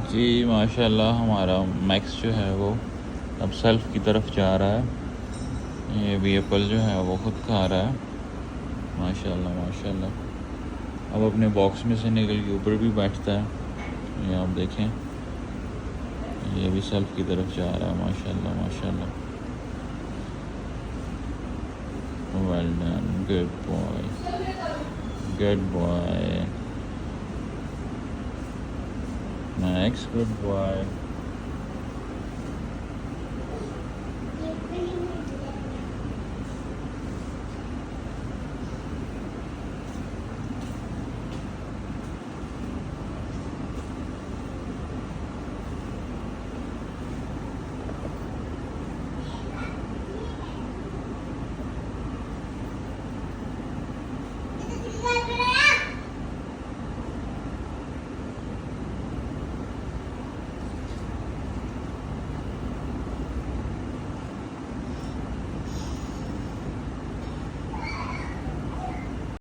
जी माशाल्लाह हमारा मैक्स जो है वो अब सेल्फ की तरफ जा रहा है। ये भी एप्पल जो है वो खुद खा रहा है। माशाल्लाह माशाल्लाह अब अपने बॉक्स में से निकल के ऊपर भी बैठता है। ये आप देखें, ये भी सेल्फ की तरफ जा रहा है। माशाल्लाह माशाल्लाह। Well done, good boy, good boy, max, good boy.